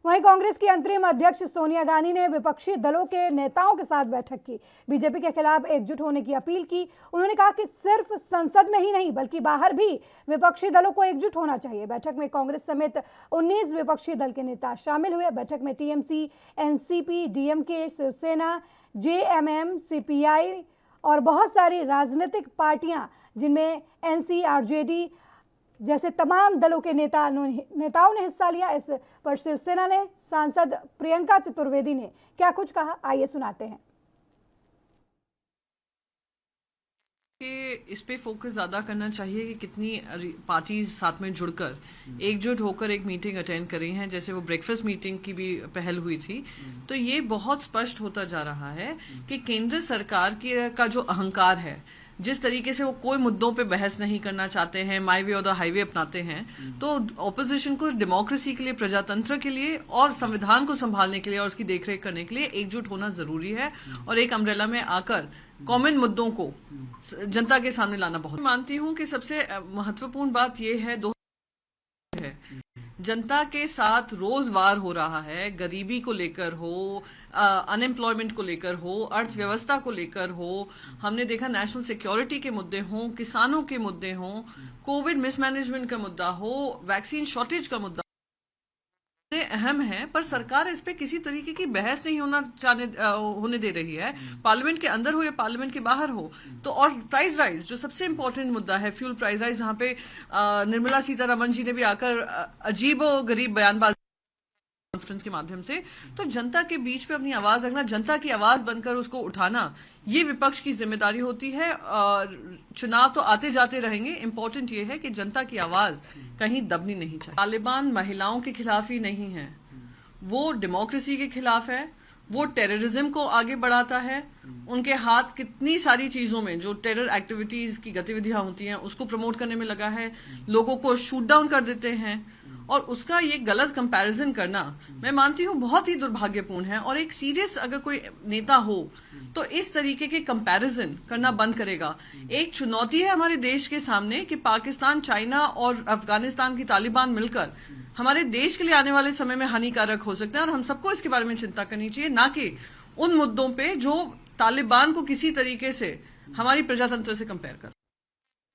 वहीं कांग्रेस की अंतरिम अध्यक्ष सोनिया गांधी ने विपक्षी दलों के नेताओं के साथ बैठक की, बीजेपी के खिलाफ एकजुट होने की अपील की। उन्होंने कहा कि सिर्फ संसद में ही नहीं बल्कि बाहर भी विपक्षी दलों को एकजुट होना चाहिए। बैठक में कांग्रेस समेत 19 विपक्षी दल के नेता शामिल हुए। बैठक में TMC, NCP, DMK, Shiv Sena, JMM, CPI और बहुत सारी राजनीतिक पार्टियां जिनमें एनसी, आरजेडी जैसे तमाम दलों के नेताओं ने हिस्सा लिया। इस पर शिवसेना ने सांसद प्रियंका चतुर्वेदी ने क्या कुछ कहा, आइए सुनाते हैं। कि इस पे फोकस ज़्यादा करना चाहिए कि कितनी पार्टीज साथ में जुड़कर एकजुट होकर एक मीटिंग अटेंड करी हैं, जैसे वो ब्रेकफास्ट मीटिंग की भी पहल हुई थी। तो ये बहुत स्पष्ट होता जा रहा है कि केंद्र सरकार का जो अहंकार है, जिस तरीके से वो कोई मुद्दों पे बहस नहीं करना चाहते हैं, माई वे और द हाईवे अपनाते हैं, तो ऑपोजिशन को डेमोक्रेसी के लिए, प्रजातंत्र के लिए और संविधान को संभालने के लिए और उसकी देखरेख करने के लिए एकजुट होना जरूरी है और एक अम्ब्रेला में आकर कॉमन मुद्दों को जनता के सामने लाना बहुत मानती हूं कि सबसे महत्वपूर्ण बात यह है जनता के साथ रोज वार हो रहा है, गरीबी को लेकर हो, अनएम्प्लॉयमेंट को लेकर हो, अर्थव्यवस्था को लेकर हो। हमने देखा नेशनल सिक्योरिटी के मुद्दे हों, किसानों के मुद्दे हों, कोविड मिसमैनेजमेंट का मुद्दा हो, वैक्सीन शॉर्टेज का मुद्दा अहम है, पर सरकार इस पे किसी तरीके की बहस नहीं होने दे रही है, पार्लियामेंट के अंदर हो या पार्लियामेंट के बाहर हो। तो और प्राइस राइज जो सबसे इंपॉर्टेंट मुद्दा है, फ्यूल प्राइस राइज, जहां पे निर्मला सीतारमण जी ने भी आकर अजीब और गरीब बयानबाजी कॉन्फ्रेंस के माध्यम से, तो जनता के बीच पे अपनी आवाज रखना, जनता की आवाज बनकर उसको उठाना, ये विपक्ष की जिम्मेदारी होती है। चुनाव तो आते जाते रहेंगे, इंपॉर्टेंट ये है कि जनता की आवाज कहीं दबनी नहीं चाहिए। तालिबान महिलाओं के खिलाफ ही नहीं है, वो डेमोक्रेसी के खिलाफ है, वो टेररिज्म को आगे बढ़ाता है। उनके हाथ कितनी सारी चीजों में जो टेरर एक्टिविटीज की गतिविधियां होती हैं उसको प्रमोट करने में लगा है, लोगों को शूट डाउन कर देते हैं, और उसका ये गलत कंपैरिजन करना मैं मानती हूँ बहुत ही दुर्भाग्यपूर्ण है। और एक सीरियस अगर कोई नेता हो तो इस तरीके के कंपैरिजन करना बंद करेगा। एक चुनौती है हमारे देश के सामने कि पाकिस्तान, चाइना और अफगानिस्तान की तालिबान मिलकर हमारे देश के लिए आने वाले समय में हानिकारक हो सकते हैं, और हम सबको इसके बारे में चिंता करनी चाहिए, ना कि उन मुद्दों पे जो तालिबान को किसी तरीके से हमारी प्रजातंत्र से कंपेयर कर।